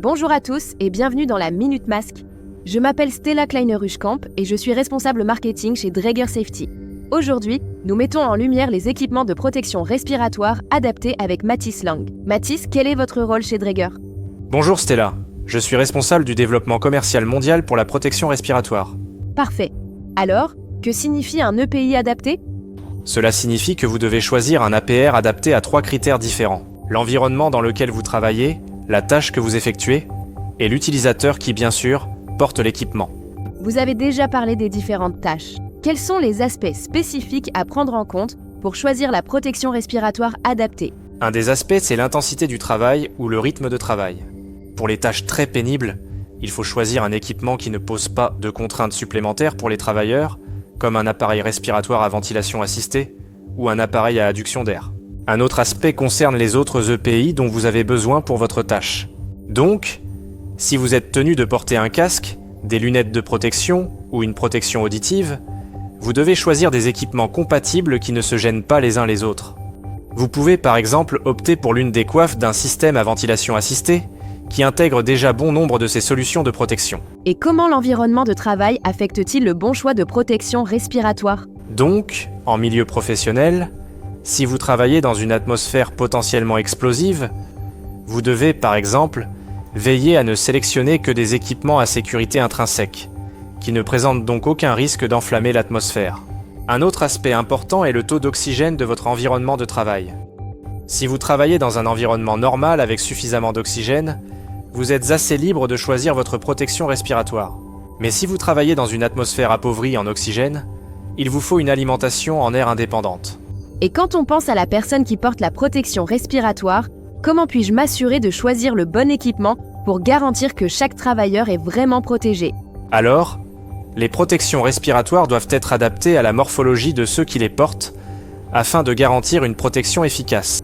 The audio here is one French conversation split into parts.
Bonjour à tous et bienvenue dans la Minute Masque. Je m'appelle Stella Kleiner-Ruschkamp et je suis responsable marketing chez Dräger Safety. Aujourd'hui, nous mettons en lumière les équipements de protection respiratoire adaptés avec Mathis Lang. Mathis, quel est votre rôle chez Dräger? Bonjour Stella, je suis responsable du développement commercial mondial pour la protection respiratoire. Parfait. Alors, que signifie un EPI adapté? Cela signifie que vous devez choisir un APR adapté à 3 critères différents. L'environnement dans lequel vous travaillez, la tâche que vous effectuez, et l'utilisateur qui, bien sûr, porte l'équipement. Vous avez déjà parlé des différentes tâches. Quels sont les aspects spécifiques à prendre en compte pour choisir la protection respiratoire adaptée? Un des aspects, c'est l'intensité du travail ou le rythme de travail. Pour les tâches très pénibles, il faut choisir un équipement qui ne pose pas de contraintes supplémentaires pour les travailleurs, comme un appareil respiratoire à ventilation assistée ou un appareil à adduction d'air. Un autre aspect concerne les autres EPI dont vous avez besoin pour votre tâche. Donc, si vous êtes tenu de porter un casque, des lunettes de protection ou une protection auditive, vous devez choisir des équipements compatibles qui ne se gênent pas les uns les autres. Vous pouvez par exemple opter pour l'une des coiffes d'un système à ventilation assistée qui intègre déjà bon nombre de ces solutions de protection. Et comment l'environnement de travail affecte-t-il le bon choix de protection respiratoire? Donc, en milieu professionnel, si vous travaillez dans une atmosphère potentiellement explosive, vous devez, par exemple, veiller à ne sélectionner que des équipements à sécurité intrinsèque, qui ne présentent donc aucun risque d'enflammer l'atmosphère. Un autre aspect important est le taux d'oxygène de votre environnement de travail. Si vous travaillez dans un environnement normal avec suffisamment d'oxygène, vous êtes assez libre de choisir votre protection respiratoire. Mais si vous travaillez dans une atmosphère appauvrie en oxygène, il vous faut une alimentation en air indépendante. Et quand on pense à la personne qui porte la protection respiratoire, comment puis-je m'assurer de choisir le bon équipement pour garantir que chaque travailleur est vraiment protégé? Alors, les protections respiratoires doivent être adaptées à la morphologie de ceux qui les portent, afin de garantir une protection efficace.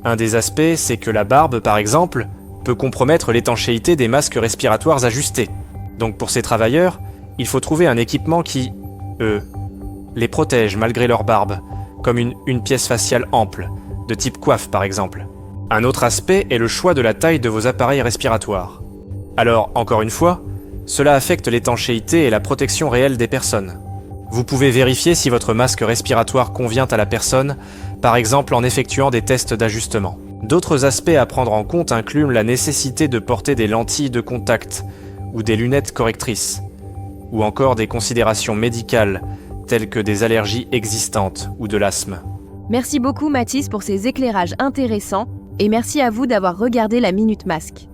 Un des aspects, c'est que la barbe, par exemple, peut compromettre l'étanchéité des masques respiratoires ajustés. Donc pour ces travailleurs, il faut trouver un équipement qui, les protège malgré leur barbe, comme une pièce faciale ample, de type coiffe par exemple. Un autre aspect est le choix de la taille de vos appareils respiratoires. Alors, encore une fois, cela affecte l'étanchéité et la protection réelle des personnes. Vous pouvez vérifier si votre masque respiratoire convient à la personne, par exemple en effectuant des tests d'ajustement. D'autres aspects à prendre en compte incluent la nécessité de porter des lentilles de contact ou des lunettes correctrices, ou encore des considérations médicales telles que des allergies existantes ou de l'asthme. Merci beaucoup Mathis pour ces éclairages intéressants et merci à vous d'avoir regardé la Minute Masque.